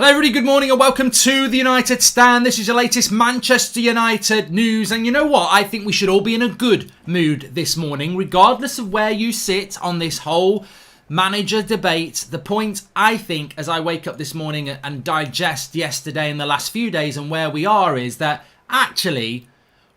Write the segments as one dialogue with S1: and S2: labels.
S1: Hello everybody, good morning and welcome to the United Stand. This is your latest Manchester United news, and you know what? I think we should all be in a good mood this morning, regardless of where you sit on this whole manager debate. The point, I think, as I wake up this morning and digest yesterday and the last few days and where we are, is that actually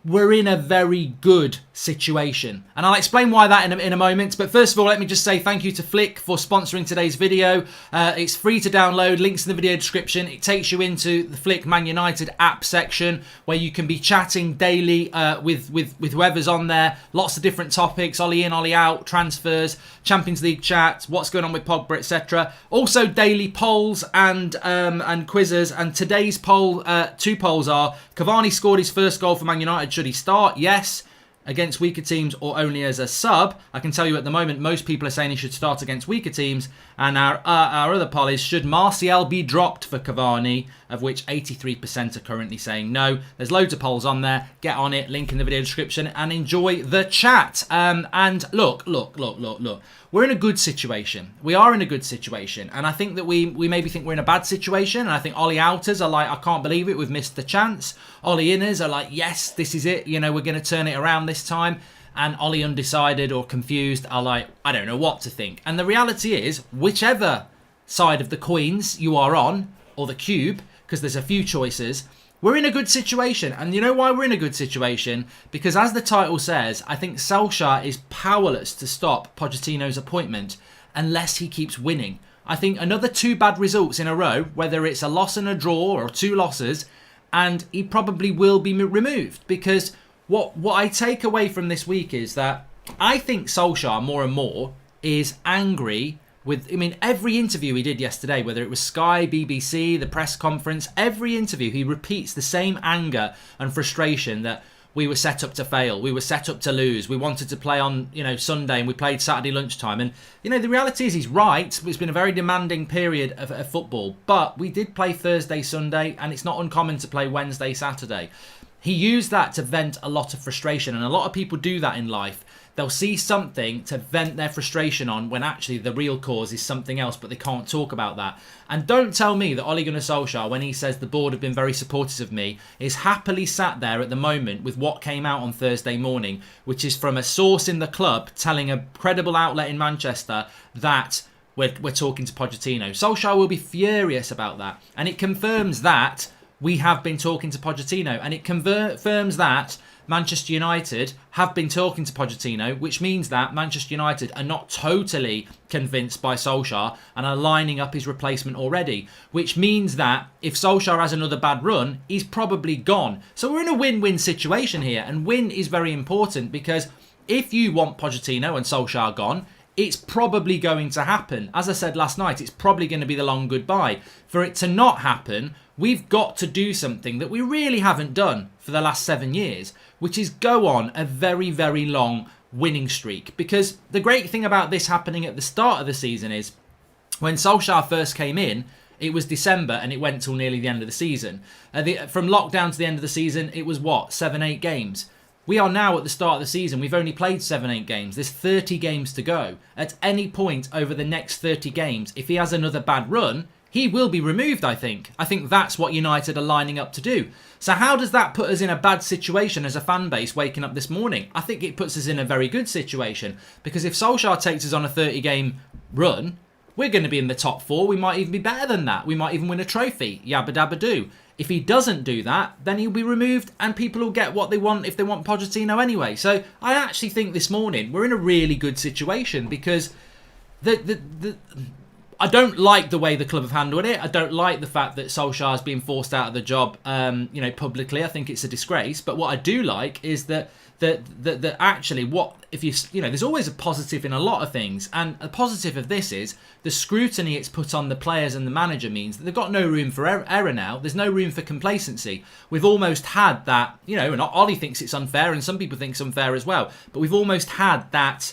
S1: we're in a very good situation. And I'll explain why that in a moment. But first of all, let me just say thank you to Flick for sponsoring today's video. It's free to download, links in the video description. It takes you into the Flick Man United app section where you can be chatting daily with whoever's on there. Lots of different topics, Ollie in, Ollie out, transfers, Champions League chat, what's going on with Pogba, etc. Also daily polls and quizzes. And today's poll, two polls are: Cavani scored his first goal for Man United. Should he start? Yes. Against weaker teams or only as a sub? I can tell you at the moment, most people are saying he should start against weaker teams. And our other poll is, should Martial be dropped for Cavani? Of which 83% are currently saying no. There's loads of polls on there. Get on it. Link in the video description and enjoy the chat. And look. We're in a good situation. We are in a good situation. And I think that we maybe think we're in a bad situation. And I think Ollie outers are like, I can't believe it, we've missed the chance. Ollie inners are like, yes, this is it. You know, we're going to turn it around this time. And Ollie undecided or confused are like, I don't know what to think. And the reality is, whichever side of the coins you are on, or the cube, because there's a few choices, we're in a good situation. And you know why we're in a good situation? Because as the title says, I think Solskjaer is powerless to stop Pochettino's appointment unless he keeps winning. I think another two bad results in a row, whether it's a loss and a draw or two losses, and he probably will be removed. Because what I take away from this week is that I think Solskjaer more and more is angry with, I mean, every interview he did yesterday, whether it was Sky, BBC, the press conference, every interview he repeats the same anger and frustration that we were set up to fail, we were set up to lose, we wanted to play on, Sunday and we played Saturday lunchtime. And, the reality is he's right. It's been a very demanding period of football, but we did play Thursday, Sunday, and it's not uncommon to play Wednesday, Saturday. He used that to vent a lot of frustration, and a lot of people do that in life. They'll see something to vent their frustration on when actually the real cause is something else, but they can't talk about that. And don't tell me that Ole Gunnar Solskjaer, when he says the board have been very supportive of me, is happily sat there at the moment with what came out on Thursday morning, which is from a source in the club telling a credible outlet in Manchester that we're talking to Pochettino. Solskjaer will be furious about that, and it confirms that we have been talking to Pochettino, and it confirms that Manchester United have been talking to Pochettino, which means that Manchester United are not totally convinced by Solskjaer and are lining up his replacement already, which means that if Solskjaer has another bad run, he's probably gone. So we're in a win-win situation here, and win is very important, because if you want Pochettino and Solskjaer gone, it's probably going to happen. As I said last night, it's probably going to be the long goodbye. For it to not happen, we've got to do something that we really haven't done for the last 7 years, which is go on a very, very long winning streak. Because the great thing about this happening at the start of the season is when Solskjaer first came in, it was December and it went till nearly the end of the season. From lockdown to the end of the season, it was 7-8 games. We are now at the start of the season. We've only played 7-8 games. There's 30 games to go. At any point over the next 30 games, if he has another bad run, he will be removed, I think. I think that's what United are lining up to do. So how does that put us in a bad situation as a fan base waking up this morning? I think it puts us in a very good situation, because if Solskjaer takes us on a 30-game run, we're going to be in the top 4. We might even be better than that. We might even win a trophy. Yabba dabba do. If he doesn't do that, then he'll be removed and people will get what they want if they want Pochettino anyway. So I actually think this morning we're in a really good situation, because I don't like the way the club have handled it. I don't like the fact that Solskjaer's being forced out of the job, publicly. I think it's a disgrace. But what I do like is that actually, there's always a positive in a lot of things, and a positive of this is the scrutiny it's put on the players and the manager means that they've got no room for error now. There's no room for complacency. We've almost had that, and Ollie thinks it's unfair, and some people think it's unfair as well. But we've almost had that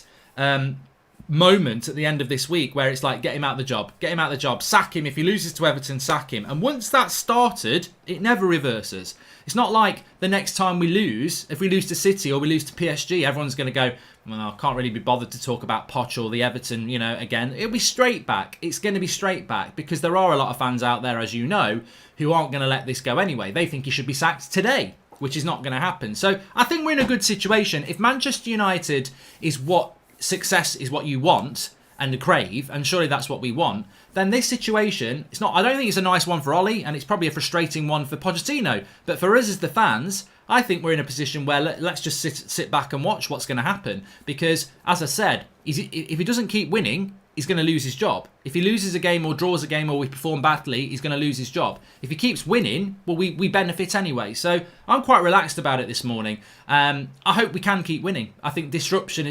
S1: moment at the end of this week where it's like, get him out of the job, sack him. If he loses to Everton, sack him. And once that's started, it never reverses. It's not like the next time we lose, if we lose to City or we lose to PSG, everyone's going to go, well, I can't really be bothered to talk about Poch or the Everton, again. It'll be straight back. It's going to be straight back because there are a lot of fans out there, as you know, who aren't going to let this go anyway. They think he should be sacked today, which is not going to happen. So I think we're in a good situation. If Manchester United is what success is what you want and crave, and surely that's what we want, then this situation, I don't think it's a nice one for Ollie, and it's probably a frustrating one for Pochettino. But for us as the fans, I think we're in a position where let's just sit back and watch what's going to happen. Because, as I said, if he doesn't keep winning, he's going to lose his job. If he loses a game or draws a game or we perform badly, he's going to lose his job. If he keeps winning, well, we benefit anyway. So I'm quite relaxed about it this morning. I hope we can keep winning. I think disruption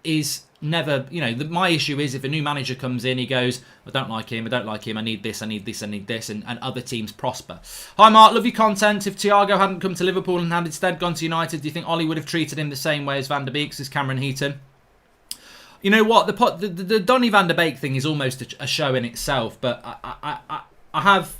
S1: is never, my issue is if a new manager comes in, he goes, I don't like him, I need this, and other teams prosper. Hi Mark, love your content. If Thiago hadn't come to Liverpool and had instead gone to United, do you think Ollie would have treated him the same way as Van der Beek, says Cameron Heaton? You know what, the Donny Van der Beek thing is almost a show in itself, but I've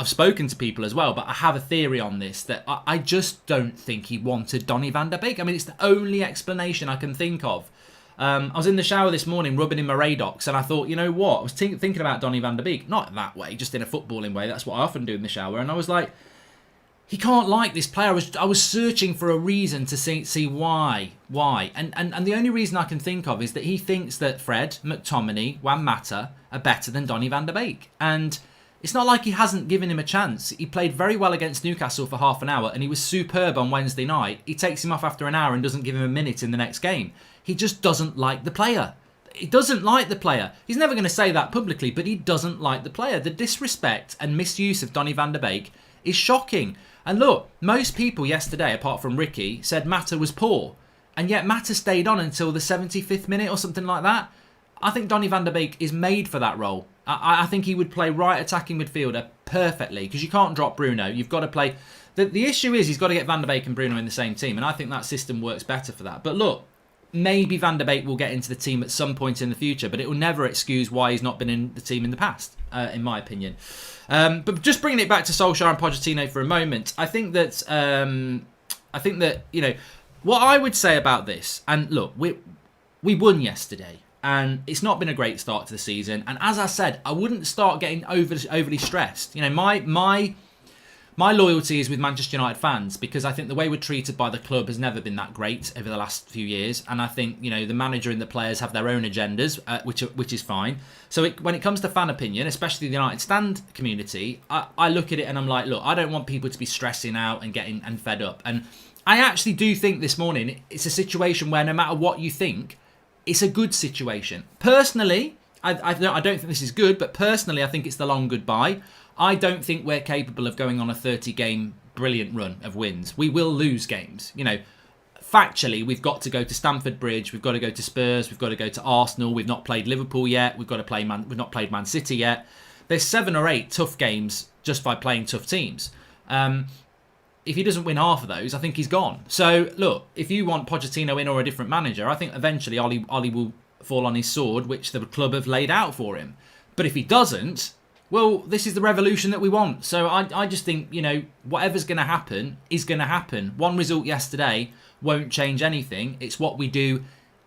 S1: spoken to people as well, but I have a theory on this that I just don't think he wanted Donny Van der Beek. I mean, it's the only explanation I can think of. I was in the shower this morning rubbing in my Radox, and I thought, you know what? I was thinking about Donny Van der Beek. Not that way, just in a footballing way. That's what I often do in the shower. And I was like, he can't like this player. I was searching for a reason to see why. And the only reason I can think of is that he thinks that Fred, McTominay, Juan Mata are better than Donny Van der Beek. And it's not like he hasn't given him a chance. He played very well against Newcastle for half an hour and he was superb on Wednesday night. He takes him off after an hour and doesn't give him a minute in the next game. He just doesn't like the player. He doesn't like the player. He's never going to say that publicly, but he doesn't like the player. The disrespect and misuse of Donny Van der Beek is shocking. And look, most people yesterday, apart from Ricky, said Mata was poor. And yet Mata stayed on until the 75th minute or something like that. I think Donny Van der Beek is made for that role. I think he would play right attacking midfielder perfectly because you can't drop Bruno. You've got to play... The issue is he's got to get Van der Beek and Bruno in the same team, and I think that system works better for that. But look, maybe Van der Beek will get into the team at some point in the future, but it will never excuse why he's not been in the team in the past, in my opinion. But just bringing it back to Solskjaer and Pochettino for a moment, I think that what I would say about this, and look, we won yesterday. And it's not been a great start to the season. And as I said, I wouldn't start getting overly stressed. My loyalty is with Manchester United fans because I think the way we're treated by the club has never been that great over the last few years. And I think the manager and the players have their own agendas, which is fine. So when it comes to fan opinion, especially the United stand community, I look at it and I'm like, look, I don't want people to be stressing out and getting fed up. And I actually do think this morning it's a situation where no matter what you think, it's a good situation. Personally, I don't think this is good, but personally, I think it's the long goodbye. I don't think we're capable of going on a 30-game brilliant run of wins. We will lose games. Factually, we've got to go to Stamford Bridge. We've got to go to Spurs. We've got to go to Arsenal. We've not played Liverpool yet. We've not played Man City yet. There's 7 or 8 tough games just by playing tough teams. If he doesn't win half of those, I think he's gone. So, look, if you want Pochettino in or a different manager, I think eventually Ollie will fall on his sword, which the club have laid out for him. But if he doesn't, well, this is the revolution that we want. So I just think, whatever's going to happen is going to happen. One result yesterday won't change anything. It's what we do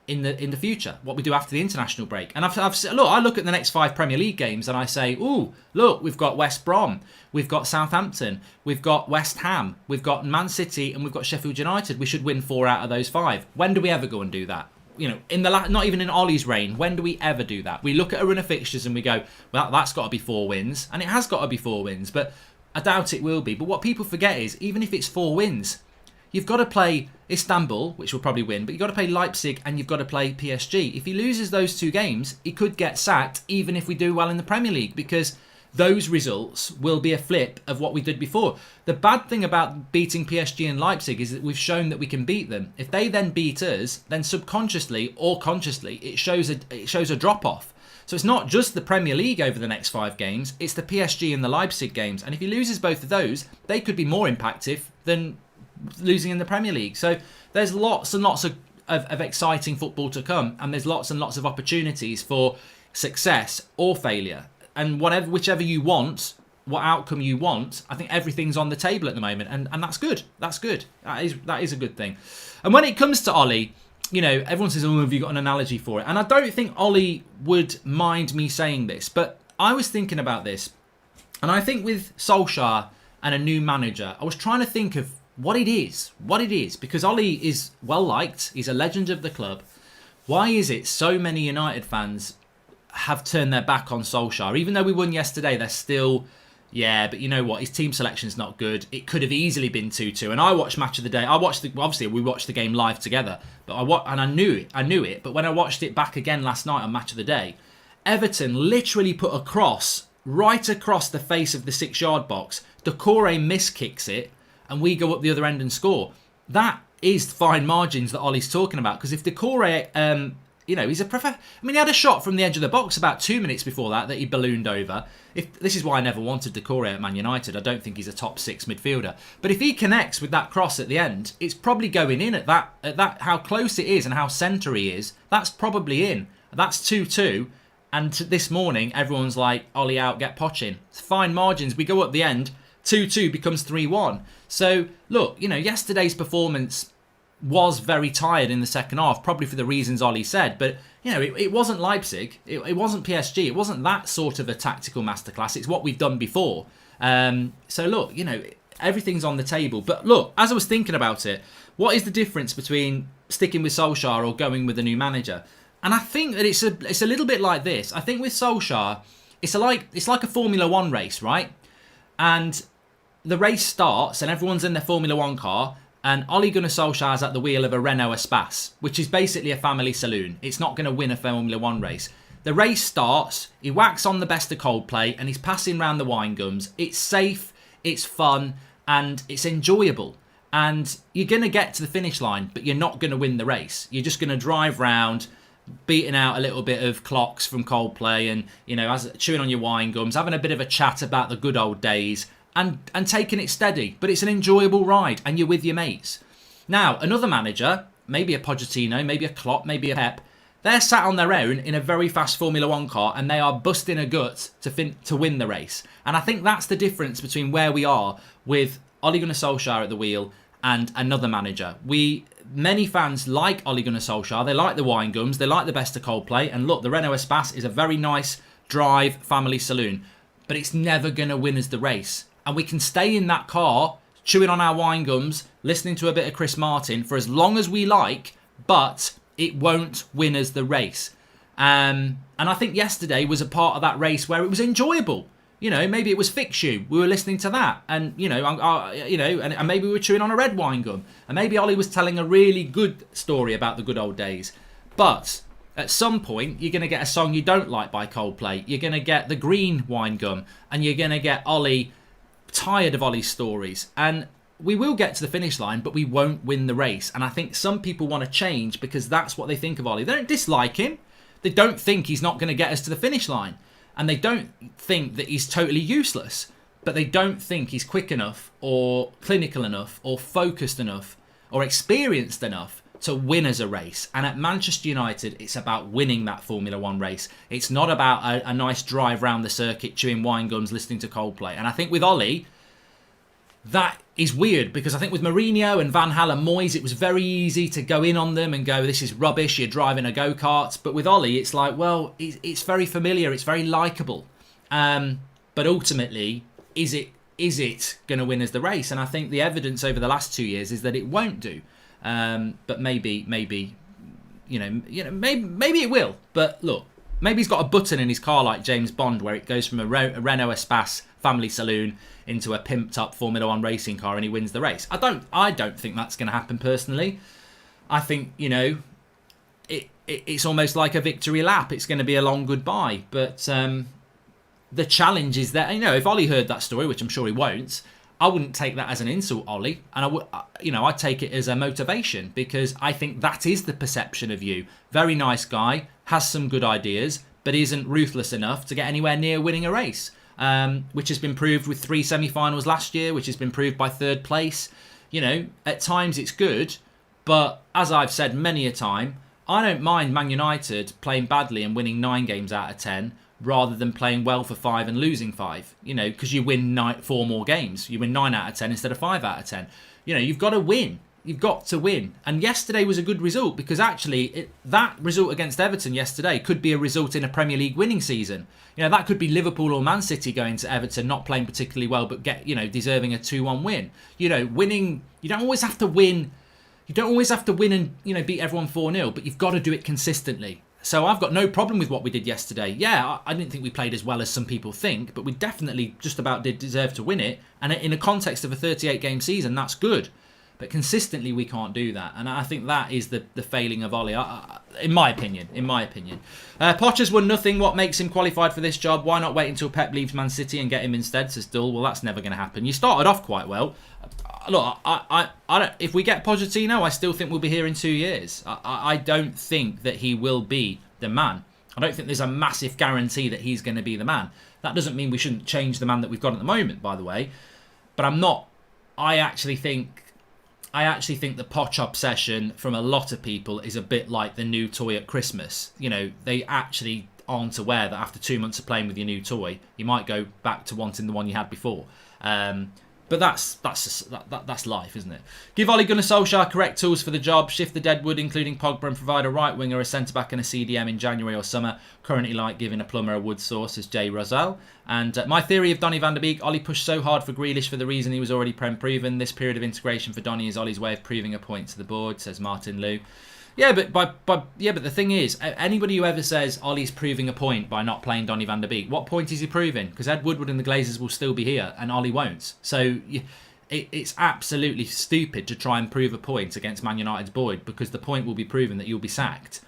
S1: in the future, what we do after the international break. And I look at the next 5 Premier League games and I say, ooh, look, we've got West Brom, we've got Southampton, we've got West Ham, we've got Man City, and we've got Sheffield United. We should win 4 out of those 5. When do we ever go and do that? Not even in Ollie's reign, when do we ever do that? We look at a run of fixtures and we go, well, that's got to be 4 wins, and it has got to be 4 wins, but I doubt it will be. But what people forget is, even if it's 4 wins, you've got to play Istanbul, which will probably win, but you've got to play Leipzig and you've got to play PSG. If he loses those 2 games, he could get sacked even if we do well in the Premier League because those results will be a flip of what we did before. The bad thing about beating PSG and Leipzig is that we've shown that we can beat them. If they then beat us, then subconsciously or consciously, it shows a drop-off. So it's not just the Premier League over the next 5 games, it's the PSG and the Leipzig games. And if he loses both of those, they could be more impactful than losing in the Premier League. So there's lots and lots of of exciting football to come, and there's lots and lots of opportunities for success or failure. And whichever you want, what outcome you want, I think everything's on the table at the moment, and that's good. That's good. That is a good thing. And when it comes to Ollie, you know, everyone says, "Oh, have you got an analogy for it?" And I don't think Ollie would mind me saying this, but I was thinking about this, and I think with Solskjaer and a new manager, I was trying to think of what it is, because Ollie is well liked. He's a legend of the club. Why is it so many United fans have turned their back on Solskjaer? Even though we won yesterday, they're still, yeah, but you know what? His team selection's not good. It could have easily been 2-2. And I watched Match of the Day. Obviously, we watched the game live together, but I knew it. But when I watched it back again last night on Match of the Day, Everton literally put a cross right across the face of the 6-yard box. Doucouré miskicks it, and we go up the other end and score. That is fine margins that Ollie's talking about. Because if Doucouré, he's he had a shot from the edge of the box about 2 minutes before that he ballooned over. This is why I never wanted Doucouré at Man United. I don't think he's a top 6 midfielder. But if he connects with that cross at the end, it's probably going in at that how close it is and how centre he is. That's probably in. That's 2-2. And this morning, everyone's like, Ollie out, get Poch in. It's fine margins. We go up the end, 2-2 becomes 3-1. So, look, yesterday's performance was very tired in the second half, probably for the reasons Ollie said. But, it wasn't Leipzig. It wasn't PSG. It wasn't that sort of a tactical masterclass. It's what we've done before. So, look, everything's on the table. But, look, as I was thinking about it, what is the difference between sticking with Solskjaer or going with a new manager? And I think that it's a little bit like this. I think with Solskjaer, it's like a Formula 1 race, right? And the race starts and everyone's in their Formula 1 car, and Ole Gunnar Solskjaer's at the wheel of a Renault Espace, which is basically a family saloon. It's not going to win a Formula 1 race. The race starts, he whacks on the best of Coldplay, and he's passing round the wine gums. It's safe, it's fun, and it's enjoyable. And you're going to get to the finish line, but you're not going to win the race. You're just going to drive round, beating out a little bit of clocks from Coldplay and, chewing on your wine gums, having a bit of a chat about the good old days and taking it steady. But it's an enjoyable ride and you're with your mates. Now, another manager, maybe a Pochettino, maybe a Klopp, maybe a Pep, they're sat on their own in a very fast Formula 1 car and they are busting a gut to win the race. And I think that's the difference between where we are with Ole Gunnar Solskjaer at the wheel and another manager. Many fans like Ole Gunnar Solskjaer. They like the wine gums. They like the best of Coldplay. And look, the Renault Espace is a very nice drive family saloon. But it's never going to win us the race. And we can stay in that car, chewing on our wine gums, listening to a bit of Chris Martin for as long as we like, but it won't win us the race. And I think yesterday was a part of that race where it was enjoyable. Maybe it was Fix You. We were listening to that, and and maybe we were chewing on a red wine gum, and maybe Ollie was telling a really good story about the good old days. But at some point, you're going to get a song you don't like by Coldplay. You're going to get the green wine gum, and you're going to get Ollie tired of Ollie's stories. And we will get to the finish line, but we won't win the race. And I think some people want to change because that's what they think of Ollie. They don't dislike him. They don't think he's not going to get us to the finish line. And they don't think that he's totally useless, but they don't think he's quick enough or clinical enough or focused enough or experienced enough to win as a race. And at Manchester United, it's about winning that Formula 1 race. It's not about a nice drive round the circuit, chewing wine gums, listening to Coldplay. And I think with Ollie, that is weird because I think with Mourinho and Van Gaal and Moyes, it was very easy to go in on them and go, this is rubbish, you're driving a go-kart. But with Ollie, it's like, well, it's very familiar, it's very likeable. But ultimately, is it going to win us the race? And I think the evidence over the last 2 years is that it won't do. But maybe it will. But look, maybe he's got a button in his car like James Bond where it goes from a Renault Espace family saloon into a pimped up Formula 1 racing car and he wins the race. I don't think that's going to happen personally. I think, it's almost like a victory lap. It's going to be a long goodbye. But the challenge is that, if Ollie heard that story, which I'm sure he won't, I wouldn't take that as an insult, Ollie. And I'd take it as a motivation because I think that is the perception of you. Very nice guy, has some good ideas, but isn't ruthless enough to get anywhere near winning a race. Which has been proved with 3 semi-finals last year, which has been proved by third place. At times it's good, But as I've said many a time, I don't mind Man United playing badly and winning 9 games out of 10 rather than playing well for 5 and losing 5. You know, because you win 4 more games. You win 9 out of 10 instead of 5 out of 10. You know, you've got to win. You've got to win. And yesterday was a good result because actually that result against Everton yesterday could be a result in a Premier League winning season. You know, that could be Liverpool or Man City going to Everton, not playing particularly well, but deserving a 2-1 win. You know, winning, you don't always have to win. You don't always have to win and, beat everyone 4-0, but you've got to do it consistently. So I've got no problem with what we did yesterday. Yeah, I didn't think we played as well as some people think, but we definitely just about did deserve to win it. And in a context of a 38-game season, that's good. But consistently, we can't do that. And I think that is the failing of Ollie, in my opinion. Poch has won nothing. What makes him qualified for this job? Why not wait until Pep leaves Man City and get him instead, says Dull. Well, that's never going to happen. You started off quite well. Look, I don't, if we get Pochettino, I still think we'll be here in 2 years. I don't think that he will be the man. I don't think there's a massive guarantee that he's going to be the man. That doesn't mean we shouldn't change the man that we've got at the moment, by the way. But I actually think the Poch obsession from a lot of people is a bit like the new toy at Christmas. You know, they actually aren't aware that after 2 months of playing with your new toy, you might go back to wanting the one you had before. But that's life, isn't it? Give Ole Gunnar Solskjaer correct tools for the job. Shift the deadwood, including Pogba, and provide a right winger, a centre back, and a CDM in January or summer. Currently, like giving a plumber a wood sauce, as Jay Rosell. And my theory of Donny van der Beek: Ole pushed so hard for Grealish for the reason he was already proven. This period of integration for Donny is Ole's way of proving a point to the board, says Martin Liu. Yeah, but the thing is, anybody who ever says Ollie's proving a point by not playing Donny van der Beek, what point is he proving? Because Ed Woodward and the Glazers will still be here, and Ollie won't. So it's absolutely stupid to try and prove a point against Man United's Boyd, because the point will be proven that you'll be sacked.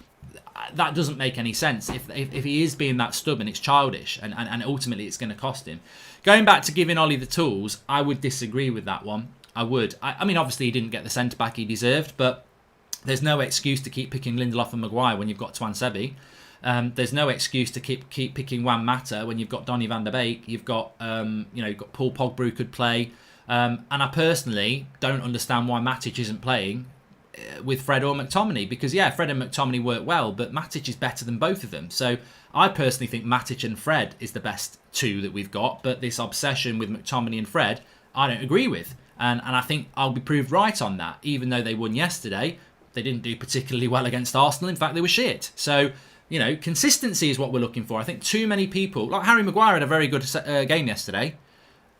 S1: That doesn't make any sense. If he is being that stubborn, it's childish, and ultimately it's going to cost him. Going back to giving Ollie the tools, I would disagree with that one. I would. I mean, obviously he didn't get the centre-back he deserved, but there's no excuse to keep picking Lindelof and Maguire when you've got Twan Sebi. There's no excuse to keep picking Juan Mata when you've got Donny van der Beek. You've got you've got Paul Pogba who could play. And I personally don't understand why Matic isn't playing with Fred or McTominay, because Fred and McTominay work well, but Matic is better than both of them. So I personally think Matic and Fred is the best two that we've got, but this obsession with McTominay and Fred, I don't agree with. And I think I'll be proved right on that, even though they won yesterday. They didn't do particularly well against Arsenal. In fact, they were shit. So, consistency is what we're looking for. I think too many people, like Harry Maguire had a very good game yesterday.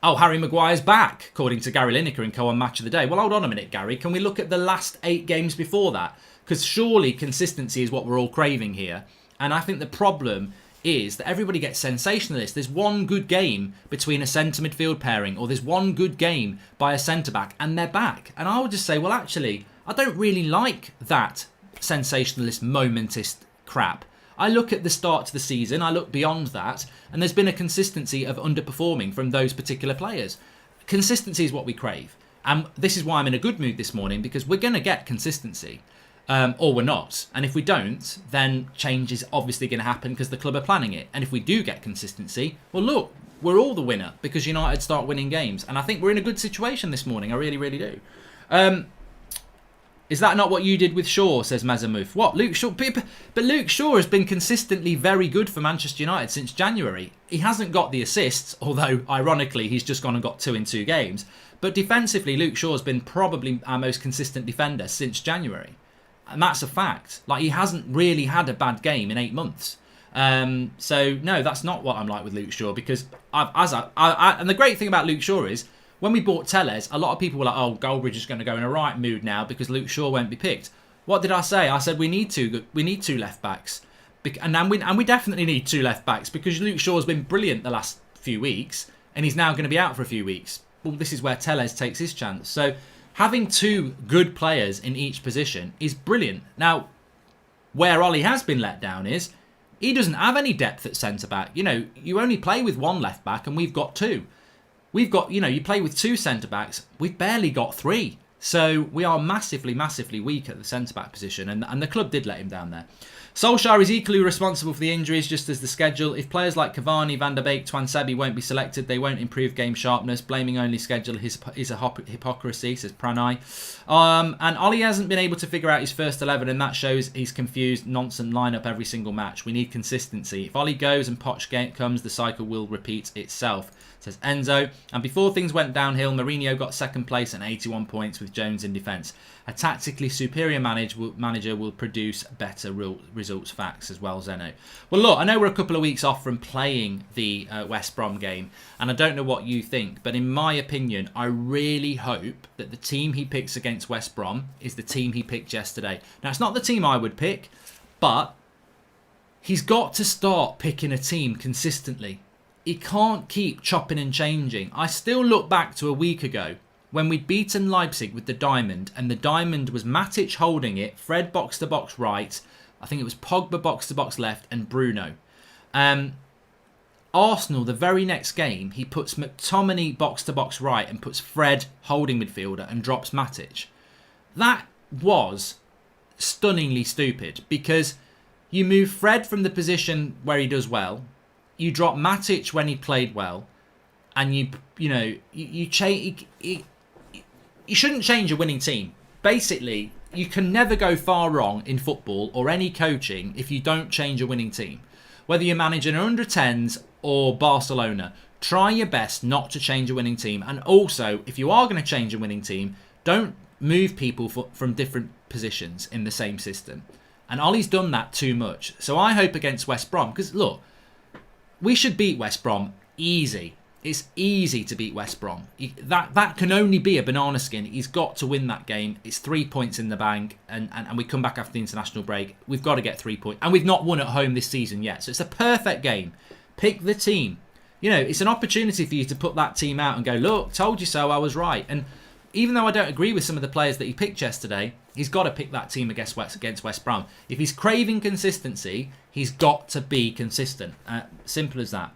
S1: Oh, Harry Maguire's back, according to Gary Lineker in Co-on Match of the Day. Well, hold on a minute, Gary. Can we look at the last 8 games before that? Because surely consistency is what we're all craving here. And I think the problem is that everybody gets sensationalist. There's one good game between a centre midfield pairing, or there's one good game by a centre back, and they're back. And I would just say, well, actually, I don't really like that sensationalist, momentist crap. I look at the start to the season, I look beyond that, and there's been a consistency of underperforming from those particular players. Consistency is what we crave. And this is why I'm in a good mood this morning, because we're going to get consistency. Or we're not. And if we don't, then change is obviously going to happen because the club are planning it. And if we do get consistency, well, look, we're all the winner because United start winning games. And I think we're in a good situation this morning. I really, really do. Is that not what you did with Shaw, says Mazamuf? What, Luke Shaw? But Luke Shaw has been consistently very good for Manchester United since January. He hasn't got the assists, although, ironically, he's just gone and got 2 in 2 games. But defensively, Luke Shaw has been probably our most consistent defender since January. And that's a fact. Like, he hasn't really had a bad game in 8 months. So, no, that's not what I'm like with Luke Shaw, because and the great thing about Luke Shaw is, when we bought Telles, a lot of people were like, oh, Goldbridge is going to go in a right mood now because Luke Shaw won't be picked. What did I say? I said we need 2 left backs. And we definitely need 2 left backs because Luke Shaw's been brilliant the last few weeks and he's now going to be out for a few weeks. Well, this is where Telles takes his chance. So having 2 good players in each position is brilliant. Now, where Ollie has been let down is he doesn't have any depth at centre-back. You only play with 1 left-back and we've got 2. We've got, you play with 2 centre-backs. We've barely got 3. So we are massively, massively weak at the centre-back position. And the club did let him down there. Solskjaer is equally responsible for the injuries, just as the schedule. If players like Cavani, Van der Beek, Twansebi won't be selected, they won't improve game sharpness. Blaming only schedule is a hypocrisy, says Pranay. And Ollie hasn't been able to figure out his first 11, and that shows he's confused nonsense lineup every single match. We need consistency. If Ollie goes and Poch comes, the cycle will repeat itself, says Enzo. And before things went downhill, Mourinho got second place and 81 points with Jones in defence. A tactically superior manager will produce better results. Facts as well, Zeno. Well, look, I know we're a couple of weeks off from playing the West Brom game, and I don't know what you think, but in my opinion, I really hope that the team he picks against West Brom is the team he picked yesterday. Now, it's not the team I would pick, but he's got to start picking a team consistently. He can't keep chopping and changing. I still look back to a week ago when we'd beaten Leipzig with the diamond, and the diamond was Matic holding it, Fred box-to-box right, I think it was Pogba box-to-box left, and Bruno. Arsenal, the very next game, he puts McTominay box-to-box right and puts Fred holding midfielder and drops Matic. That was stunningly stupid, because you move Fred from the position where he does well, you drop Matic when he played well, and you shouldn't change a winning team. Basically, you can never go far wrong in football or any coaching if you don't change a winning team. Whether you're managing under 10s or Barcelona, try your best not to change a winning team. And also, if you are going to change a winning team, don't move people from different positions in the same system. And Ollie's done that too much. So I hope against West Brom, because look, we should beat West Brom easy. It's easy to beat West Brom. That can only be a banana skin. He's got to win that game. It's 3 points in the bank, and we come back after the international break. We've got to get 3 points. And we've not won at home this season yet. So it's a perfect game. Pick the team. It's an opportunity for you to put that team out and go, look, told you so, I was right. And even though I don't agree with some of the players that he picked yesterday, he's got to pick that team against West Brom. If he's craving consistency, he's got to be consistent. Simple as that.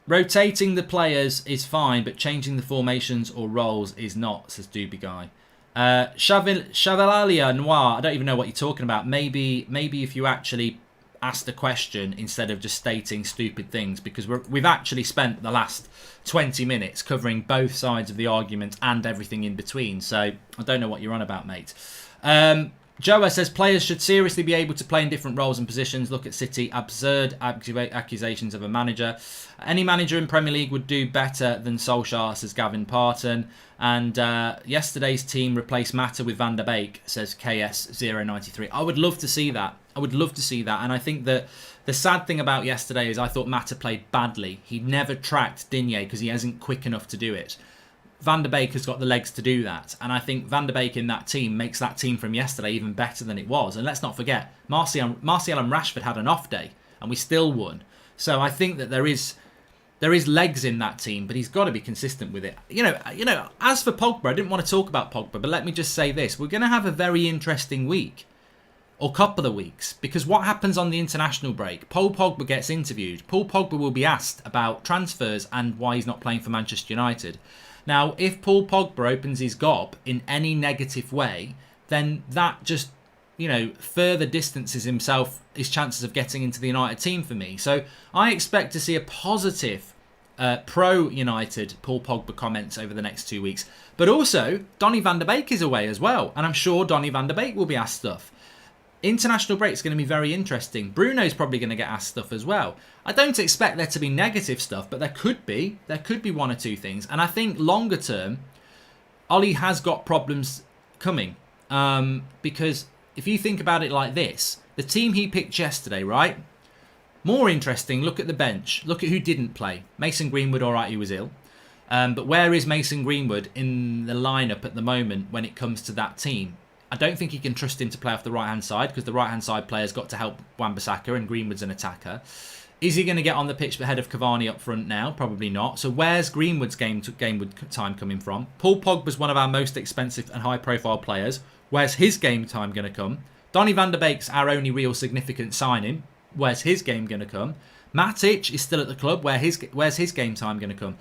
S1: Rotating the players is fine, but changing the formations or roles is not, says Doobie Guy. Chevalier Noir, I don't even know what you're talking about. Maybe if you actually ask the question instead of just stating stupid things, because we've actually spent the last 20 minutes covering both sides of the argument and everything in between. So I don't know what you're on about, mate. Joa says players should seriously be able to play in different roles and positions. Look at City. Absurd accusations of a manager. Any manager in Premier League would do better than Solskjaer, says Gavin Parton. And yesterday's team replaced Mata with Van der Beek, says KS093. I would love to see that. And I think that the sad thing about yesterday is I thought Mata played badly. He never tracked Digne because he isn't quick enough to do it. Van der Beek has got the legs to do that. And I think Van der Beek in that team makes that team from yesterday even better than it was. And let's not forget, Martial and Rashford had an off day and we still won. So I think that there is legs in that team, but he's got to be consistent with it. As for Pogba, I didn't want to talk about Pogba, but let me just say this. We're going to have a very interesting week. Or couple of weeks, because what happens on the international break? Paul Pogba gets interviewed. Paul Pogba will be asked about transfers and why he's not playing for Manchester United. Now, if Paul Pogba opens his gob in any negative way, then that just, further distances his chances of getting into the United team for me. So I expect to see a positive pro-United Paul Pogba comments over the next 2 weeks. But also, Donny van der Beek is away as well, and I'm sure Donny van der Beek will be asked stuff. International break is going to be very interesting. Bruno's probably going to get asked stuff as well. I don't expect there to be negative stuff, but there could be. There could be one or two things. And I think longer term, Ollie has got problems coming. Because if you think about it like this, the team he picked yesterday, right? More interesting, look at the bench. Look at who didn't play. Mason Greenwood, all right, he was ill. But where is Mason Greenwood in the lineup at the moment when it comes to that team? I don't think you can trust him to play off the right-hand side because the right-hand side player's got to help Wan-Bissaka and Greenwood's an attacker. Is he going to get on the pitch ahead of Cavani up front now? Probably not. So where's Greenwood's game time coming from? Paul Pogba's one of our most expensive and high-profile players. Where's his game time going to come? Donny van der Beek's our only real significant signing. Where's his game going to come? Matic is still at the club. Where's his game time going to come?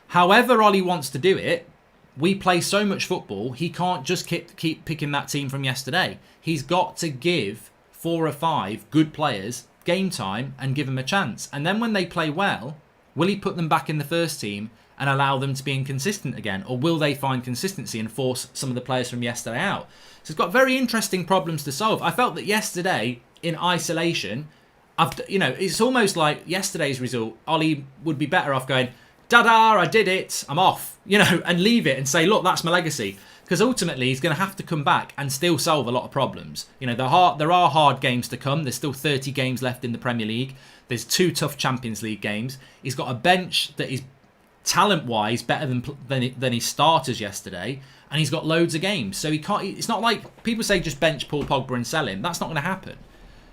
S1: However Ollie wants to do it, we play so much football, he can't just keep picking that team from yesterday. He's got to give 4 or 5 good players game time and give them a chance. And then when they play well, will he put them back in the first team and allow them to be inconsistent again? Or will they find consistency and force some of the players from yesterday out? So it's got very interesting problems to solve. I felt that yesterday, in isolation, it's almost like yesterday's result, Ollie would be better off going, "Da-da, I did it, I'm off," and leave it and say, "Look, that's my legacy." Because ultimately, he's going to have to come back and still solve a lot of problems. There are hard games to come. There's still 30 games left in the Premier League. There's 2 tough Champions League games. He's got a bench that is talent-wise better than his starters yesterday, and he's got loads of games. So he can't. It's not like people say just bench Paul Pogba and sell him. That's not going to happen.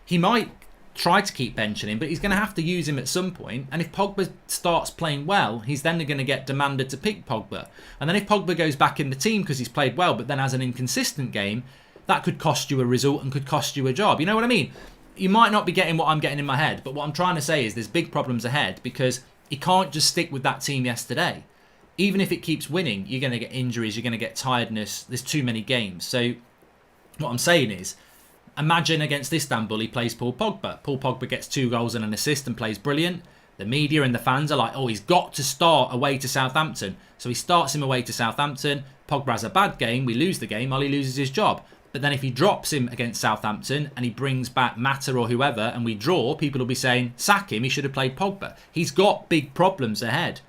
S1: He might try to keep benching him, but he's going to have to use him at some point. And if Pogba starts playing well, he's then going to get demanded to pick Pogba. And then if Pogba goes back in the team because he's played well, but then has an inconsistent game, that could cost you a result and could cost you a job. You know what I mean? You might not be getting what I'm getting in my head, but what I'm trying to say is there's big problems ahead because he can't just stick with that team yesterday. Even if it keeps winning, you're going to get injuries, you're going to get tiredness. There's too many games. So what I'm saying is, imagine against Istanbul, he plays Paul Pogba. Paul Pogba gets 2 goals and an assist and plays brilliant. The media and the fans are like, oh, he's got to start away to Southampton. So he starts him away to Southampton. Pogba has a bad game. We lose the game. Ollie loses his job. But then if he drops him against Southampton and he brings back Mata or whoever and we draw, people will be saying, sack him. He should have played Pogba. He's got big problems ahead.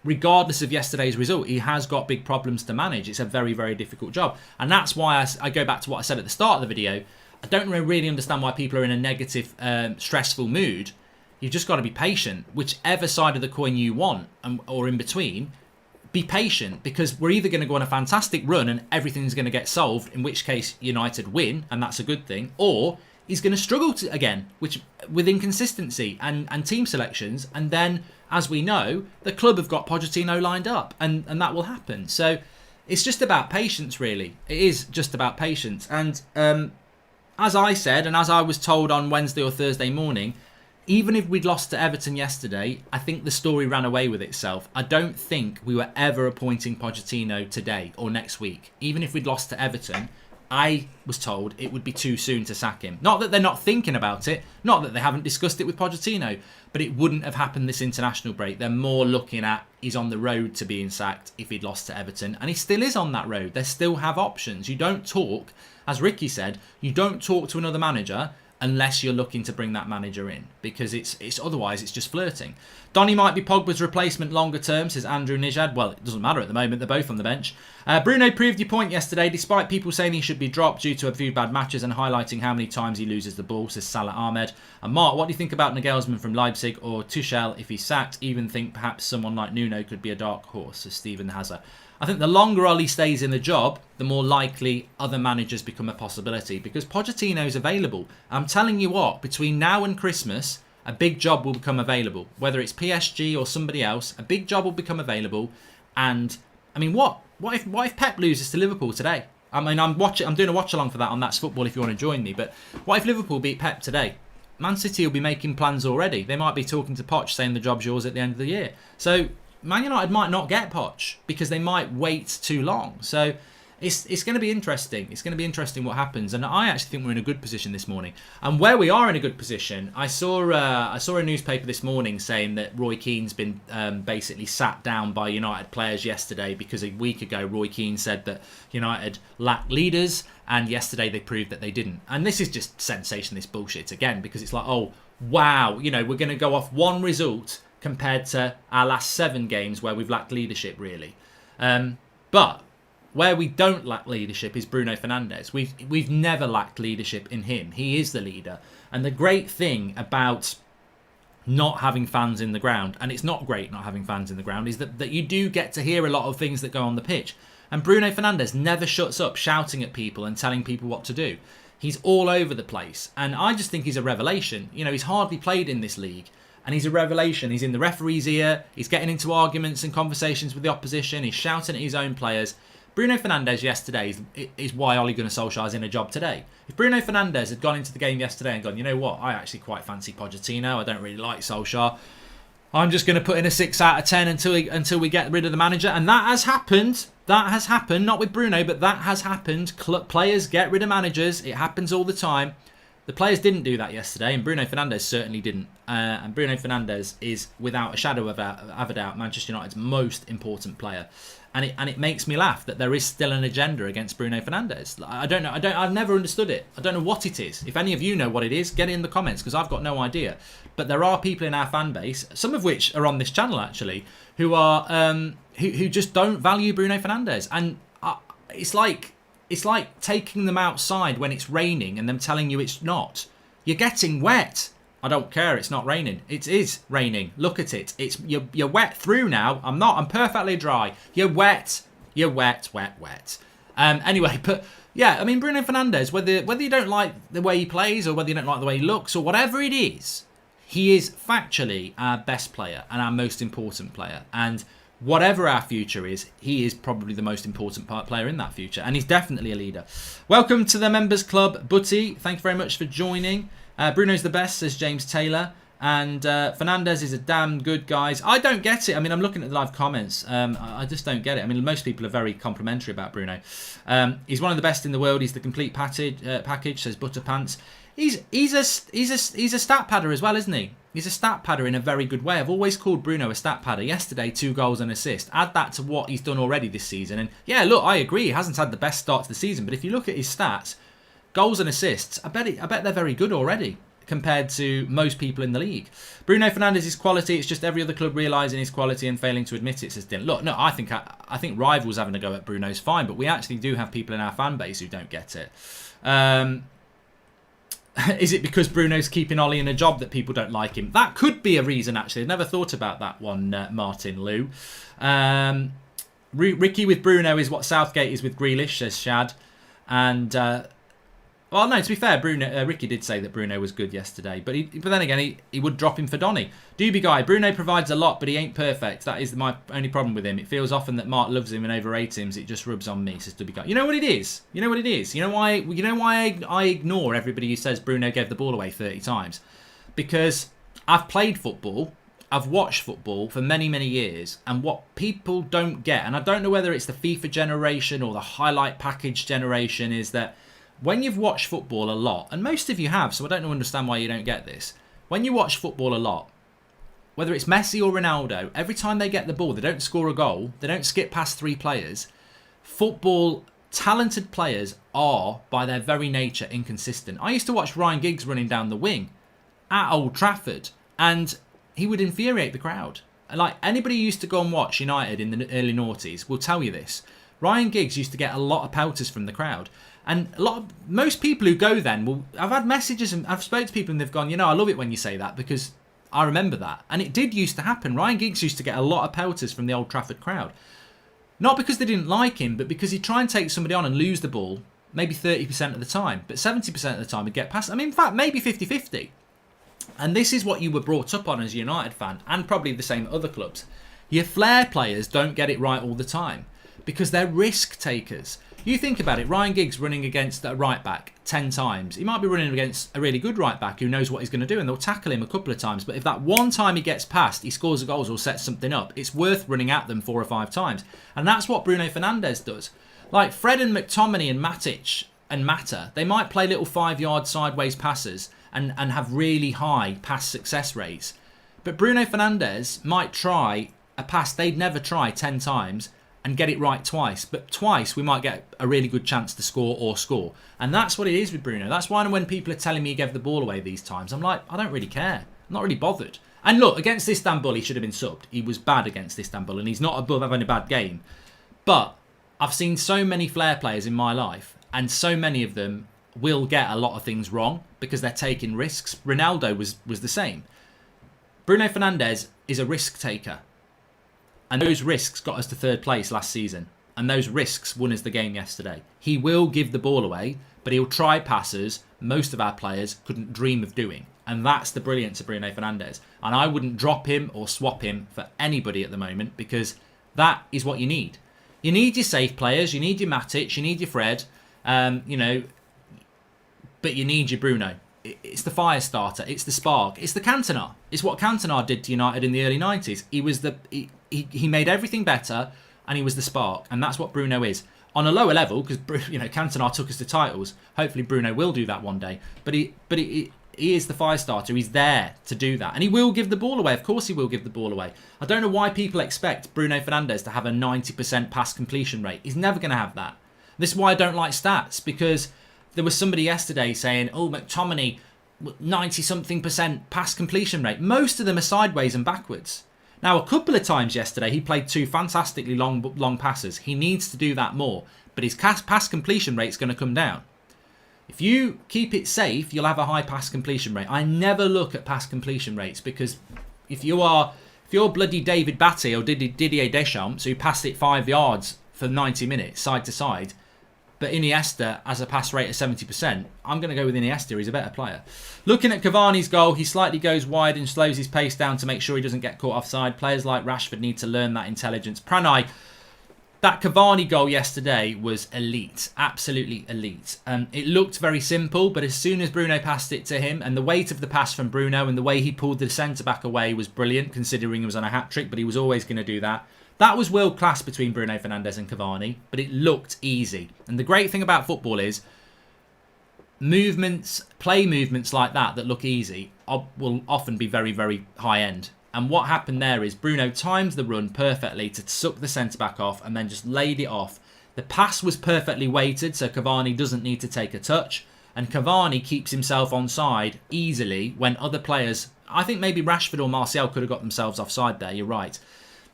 S1: Regardless of yesterday's result, he has got big problems to manage. It's a very, very difficult job. And that's why I go back to what I said at the start of the video. I don't really understand why people are in a negative, stressful mood. You've just got to be patient. Whichever side of the coin you want, or in between, be patient. Because we're either going to go on a fantastic run and everything's going to get solved, in which case United win, and that's a good thing. Or he's going to struggle again, with inconsistency and team selections. And then, as we know, the club have got Pochettino lined up, and that will happen. So it's just about patience, really. It is just about patience. And as I said, and as I was told on Wednesday or Thursday morning, even if we'd lost to Everton yesterday, I think the story ran away with itself. I don't think we were ever appointing Pochettino today or next week. Even if we'd lost to Everton, I was told it would be too soon to sack him. Not that they're not thinking about it, not that they haven't discussed it with Pochettino, but it wouldn't have happened this international break. They're more looking at he's on the road to being sacked if he'd lost to Everton, and he still is on that road. They still have options. You don't talk, as Ricky said, you don't talk to another manager unless you're looking to bring that manager in, because it's otherwise it's just flirting. Donny might be Pogba's replacement longer term, says Andrew Nijad. Well, it doesn't matter at the moment, they're both on the bench. Bruno proved your point yesterday, despite people saying he should be dropped due to a few bad matches and highlighting how many times he loses the ball, says Salah Ahmed. And Mark, what do you think about Nagelsmann from Leipzig or Tuchel if he's sacked? Even think perhaps someone like Nuno could be a dark horse, says Stephen Hazard. I think the longer Ollie stays in the job, the more likely other managers become a possibility, because Pochettino's available. I'm telling you what, between now and Christmas, a big job will become available. Whether it's PSG or somebody else, a big job will become available. And I mean, what if Pep loses to Liverpool today? I mean, I'm doing a watch along for that on That's Football if you want to join me. But what if Liverpool beat Pep today? Man City will be making plans already. They might be talking to Poch saying the job's yours at the end of the year. So Man United might not get Poch because they might wait too long. So it's going to be interesting. It's going to be interesting what happens. And I actually think we're in a good position this morning. And where we are in a good position, I saw a newspaper this morning saying that Roy Keane's been basically sat down by United players yesterday because a week ago Roy Keane said that United lacked leaders, and yesterday they proved that they didn't. And this is just sensationalist bullshit again, because it's like, oh, wow, we're going to go off one result compared to our last 7 games where we've lacked leadership, really. But where we don't lack leadership is Bruno Fernandes. We've never lacked leadership in him. He is the leader. And the great thing about not having fans in the ground, and it's not great not having fans in the ground, is that you do get to hear a lot of things that go on the pitch. And Bruno Fernandes never shuts up shouting at people and telling people what to do. He's all over the place. And I just think he's a revelation. He's hardly played in this league. And he's a revelation. He's in the referee's ear. He's getting into arguments and conversations with the opposition. He's shouting at his own players. Bruno Fernandes yesterday is why Ole Gunnar Solskjaer's in a job today. If Bruno Fernandes had gone into the game yesterday and gone, you know what, I actually quite fancy Pochettino, I don't really like Solskjaer, I'm just going to put in a 6 out of 10 until we get rid of the manager. And that has happened. That has happened. Not with Bruno, but that has happened. Players get rid of managers. It happens all the time. The players didn't do that yesterday, and Bruno Fernandes certainly didn't. And Bruno Fernandes is, without a shadow of a doubt, Manchester United's most important player. And it makes me laugh that there is still an agenda against Bruno Fernandes. I don't know. I've never understood it. I don't know what it is. If any of you know what it is, get it in the comments, because I've got no idea. But there are people in our fan base, some of which are on this channel actually, who are who just don't value Bruno Fernandes, and it's like taking them outside when it's raining and them telling you it's not. You're getting wet. I don't care. It's not raining. It is raining. Look at it. You're wet through now. I'm not. I'm perfectly dry. You're wet. You're wet. Anyway, but yeah, I mean Bruno Fernandes. Whether you don't like the way he plays or whether you don't like the way he looks or whatever it is, he is factually our best player and our most important player. And whatever our future is, he is probably the most important player in that future. And he's definitely a leader. Welcome to the Members Club, Butty. Thank you very much for joining. Bruno's the best, says James Taylor. And Fernandes is a damn good guy. I don't get it. I mean, I'm looking at the live comments. I just don't get it. I mean, most people are very complimentary about Bruno. He's one of the best in the world. He's the complete package, says Butterpants. He's a stat padder as well, isn't he? He's a stat padder in a very good way. I've always called Bruno a stat padder. Yesterday, 2 goals and assist. Add that to what he's done already this season. And yeah, look, I agree. He hasn't had the best start to the season. But if you look at his stats, goals and assists, I bet they're very good already compared to most people in the league. Bruno Fernandes' quality, it's just every other club realising his quality and failing to admit it, says Dylan. Look, no, I think rivals having a go at Bruno's fine, but we actually do have people in our fan base who don't get it. Is it because Bruno's keeping Ollie in a job that people don't like him? That could be a reason, actually. I've never thought about that one, Martin Liu. Ricky with Bruno is what Southgate is with Grealish, says Shad. And, well, no, to be fair, Ricky did say that Bruno was good yesterday. But then again, he would drop him for Donny. Doobie Guy, Bruno provides a lot, but he ain't perfect. That is my only problem with him. It feels often that Mark loves him and overrates him. It just rubs on me, says Doobie Guy. You know what it is? You know why I ignore everybody who says Bruno gave the ball away 30 times? Because I've played football. I've watched football for many, many years. And what people don't get, and I don't know whether it's the FIFA generation or the highlight package generation, is that when you've watched football a lot, and most of you have, so I don't understand why you don't get this. When you watch football a lot, whether it's Messi or Ronaldo, every time they get the ball, they don't score a goal, they don't skip past 3 players. Football, talented players are, by their very nature, inconsistent. I used to watch Ryan Giggs running down the wing at Old Trafford, and he would infuriate the crowd. Like, anybody who used to go and watch United in the early noughties will tell you this. Ryan Giggs used to get a lot of pelters from the crowd. And most people who go then, I've had messages and I've spoken to people and they've gone, I love it when you say that because I remember that. And it did used to happen. Ryan Giggs used to get a lot of pelters from the Old Trafford crowd. Not because they didn't like him, but because he'd try and take somebody on and lose the ball maybe 30% of the time. But 70% of the time he'd get past. I mean, in fact, maybe 50-50. And this is what you were brought up on as a United fan and probably the same at other clubs. Your flair players don't get it right all the time because they're risk takers. You think about it, Ryan Giggs running against a right back 10 times. He might be running against a really good right back who knows what he's going to do and they'll tackle him a couple of times. But if that one time he gets past, he scores a goal or sets something up, it's worth running at them 4 or 5 times. And that's what Bruno Fernandes does. Like Fred and McTominay and Matic and Mata, they might play little 5-yard sideways passes and have really high pass success rates. But Bruno Fernandes might try a pass they'd never try 10 times and get it right twice. But twice we might get a really good chance to score or score. And that's what it is with Bruno. That's why when people are telling me he gave the ball away these times, I'm like, I don't really care. I'm not really bothered. And look, against Istanbul, he should have been subbed. He was bad against Istanbul and he's not above having a bad game. But I've seen so many flair players in my life and so many of them will get a lot of things wrong because they're taking risks. Ronaldo was the same. Bruno Fernandes is a risk taker. And those risks got us to 3rd place last season. And those risks won us the game yesterday. He will give the ball away, but he'll try passes most of our players couldn't dream of doing. And that's the brilliance of Bruno Fernandes. And I wouldn't drop him or swap him for anybody at the moment because that is what you need. You need your safe players, you need your Matic, you need your Fred, but you need your Bruno. it's the fire starter. It's the spark. It's the Cantona. It's what Cantona did to United in the early 90s. He made everything better, and he was the spark. And that's what Bruno is. On a lower level, because Cantona took us to titles. Hopefully Bruno will do that one day. But he is the fire starter. He's there to do that. And he will give the ball away. Of course he will give the ball away. I don't know why people expect Bruno Fernandes to have a 90% pass completion rate. He's never going to have that. This is why I don't like stats, because there was somebody yesterday saying, oh, McTominay, 90-something% pass completion rate. Most of them are sideways and backwards. Now, a couple of times yesterday, he played 2 fantastically long passes. He needs to do that more. But his pass completion rate is going to come down. If you keep it safe, you'll have a high pass completion rate. I never look at pass completion rates, because if you're bloody David Batty or Didier Deschamps, who passed it 5 yards for 90 minutes, side to side, but Iniesta has a pass rate of 70%, I'm going to go with Iniesta. He's a better player. Looking at Cavani's goal, he slightly goes wide and slows his pace down to make sure he doesn't get caught offside. Players like Rashford need to learn that intelligence. Pranay, that Cavani goal yesterday was elite. Absolutely elite. It looked very simple, but as soon as Bruno passed it to him, and the weight of the pass from Bruno and the way he pulled the centre-back away was brilliant, considering he was on a hat-trick, but he was always going to do that. That was world class between Bruno Fernandes and Cavani, but it looked easy. And the great thing about football is play movements like that look easy will often be very, very high end. And what happened there is Bruno timed the run perfectly to suck the centre-back off and then just laid it off. The pass was perfectly weighted, so Cavani doesn't need to take a touch. And Cavani keeps himself onside easily when other players, I think maybe Rashford or Martial could have got themselves offside there, you're right.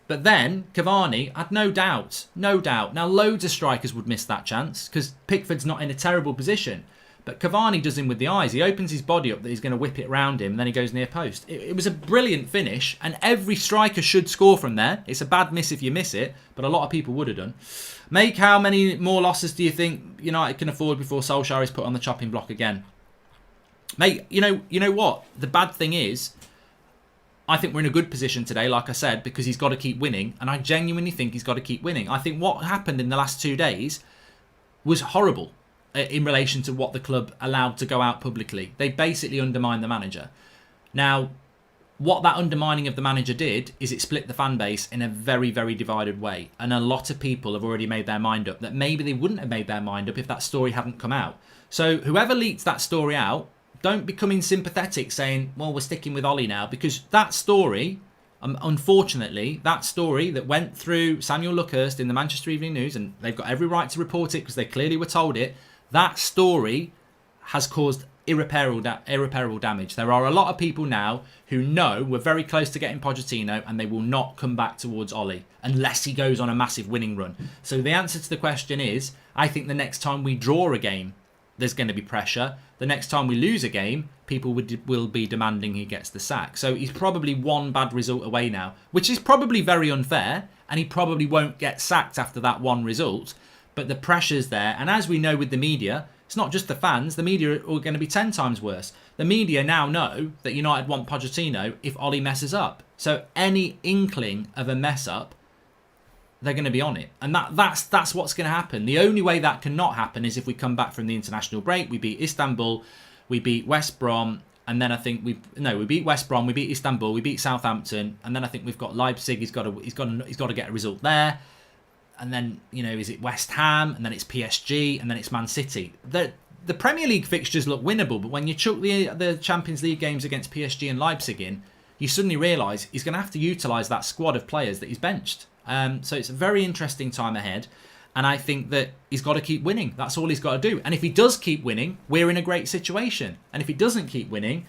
S1: But then Cavani had no doubt. Now, loads of strikers would miss that chance because Pickford's not in a terrible position. But Cavani does him with the eyes. He opens his body up that he's going to whip it round him, and then he goes near post. It was a brilliant finish, and every striker should score from there. It's a bad miss if you miss it, but a lot of people would have done. Make, how many more losses do you think United can afford before Solskjaer is put on the chopping block again? Mate, you know what? The bad thing is, I think we're in a good position today, like I said, because he's got to keep winning. And I genuinely think he's got to keep winning. I think what happened in the last 2 days was horrible in relation to what the club allowed to go out publicly. They basically undermined the manager. Now, what that undermining of the manager did is it split the fan base in a very, very divided way. And a lot of people have already made their mind up that maybe they wouldn't have made their mind up if that story hadn't come out. So whoever leaked that story out, don't become sympathetic saying, well, we're sticking with Ollie now, because that story, unfortunately, that story that went through Samuel Luckhurst in the Manchester Evening News, and they've got every right to report it because they clearly were told it, that story has caused irreparable damage. There are a lot of people now who know we're very close to getting Pochettino, and they will not come back towards Ollie unless he goes on a massive winning run. So the answer to the question is, I think the next time we draw a game, there's going to be pressure. The next time we lose a game, people will be demanding he gets the sack. So he's probably one bad result away now, which is probably very unfair, and he probably won't get sacked after that one result. But the pressure's there, and as we know with the media, it's not just the fans, the media are going to be 10 times worse. The media now know that United want Pochettino if Ollie messes up. So any inkling of a mess up, they're going to be on it. And that's what's going to happen. The only way that cannot happen is if we come back from the international break, we beat Istanbul, we beat West Brom, and then I think we beat West Brom, we beat Istanbul, we beat Southampton, and then I think we've got Leipzig, he's got to get a result there. And then, is it West Ham, and then it's PSG, and then it's Man City. The Premier League fixtures look winnable, but when you chuck the Champions League games against PSG and Leipzig in, you suddenly realise he's going to have to utilise that squad of players that he's benched. So it's a very interesting time ahead, and I think that he's got to keep winning. That's all he's got to do. And if he does keep winning, we're in a great situation. And if he doesn't keep winning,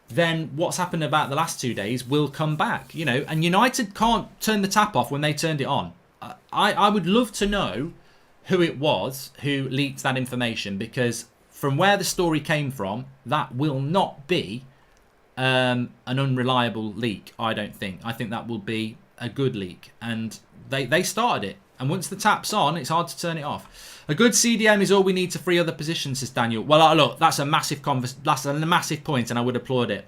S1: then what's happened about the last 2 days will come back. And United can't turn the tap off when they turned it on. I would love to know who it was who leaked that information, because from where the story came from, that will not be an unreliable leak, I don't think. I think that will be a good leak, and they started it, and once the tap's on, it's hard to turn it off. A good CDM is all we need to free other positions, says Daniel. Well, look, that's a massive point, and I would applaud it.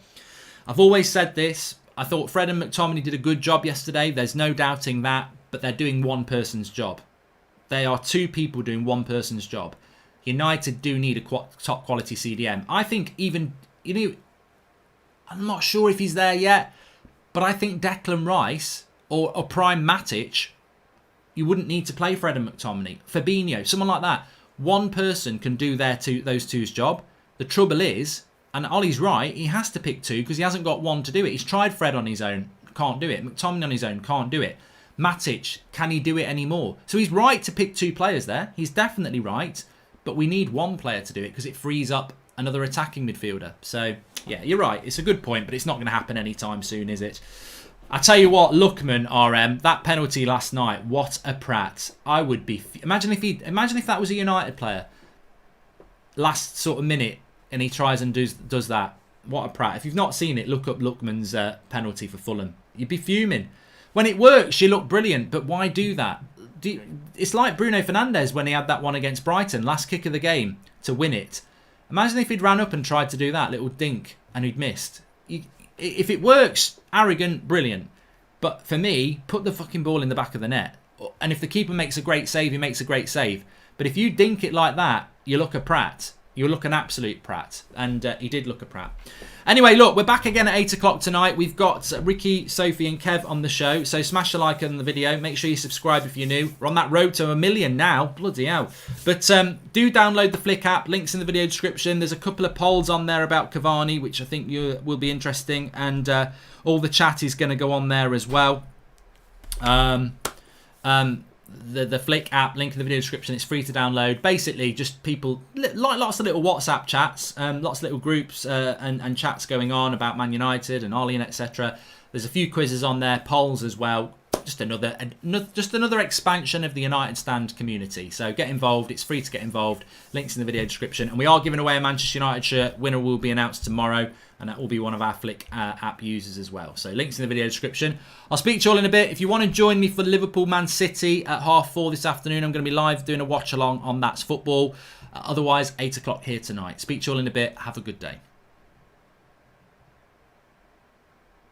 S1: I've always said this. I thought Fred and McTominay did a good job yesterday. There's no doubting that, but they're doing one person's job. They are 2 people doing one person's job. United do need a top quality CDM. I think even I'm not sure if he's there yet, but I think Declan Rice or prime Matic, you wouldn't need to play Fred and McTominay. Fabinho, someone like that. One person can do those two's job. The trouble is, and Ollie's right, he has to pick two because he hasn't got one to do it. He's tried Fred on his own, can't do it. McTominay on his own, can't do it. Matic, can he do it anymore? So he's right to pick two players there. He's definitely right. But we need one player to do it because it frees up another attacking midfielder. So, yeah, you're right. It's a good point, but it's not going to happen anytime soon, is it? I tell you what, Lookman, RM, that penalty last night, what a prat. I would be... Imagine if that was a United player. Last sort of minute, and he tries and does that. What a prat. If you've not seen it, look up Lookman's penalty for Fulham. You'd be fuming. When it works, you look brilliant, but why do that? It's like Bruno Fernandes when he had that one against Brighton, last kick of the game, to win it. Imagine if he'd ran up and tried to do that little dink and he'd missed. If it works, arrogant, brilliant. But for me, put the fucking ball in the back of the net. And if the keeper makes a great save, he makes a great save. But if you dink it like that, you look a prat. You look an absolute prat. And he did look a prat. Anyway, look, we're back again at 8 o'clock tonight. We've got Ricky, Sophie and Kev on the show. So smash a like on the video. Make sure you subscribe if you're new. We're on that road to 1 million now. Bloody hell. But do download the Flick app. Links in the video description. There's a couple of polls on there about Cavani, which I think will be interesting. And all the chat is going to go on there as well. The Flick app, link in the video description. It's free to download. Basically, just people, lots of little WhatsApp chats, lots of little groups and chats going on about Man United and Ollie and etc. There's a few quizzes on there, polls as well. Just another expansion of the United Stand community. So get involved. It's free to get involved. Links in the video description. And we are giving away a Manchester United shirt. Winner will be announced tomorrow. And that will be one of our Flick app users as well. So links in the video description. I'll speak to you all in a bit. If you want to join me for Liverpool Man City at 4:30 this afternoon, I'm going to be live doing a watch along on That's Football. Otherwise, 8 o'clock here tonight. Speak to you all in a bit. Have a good day.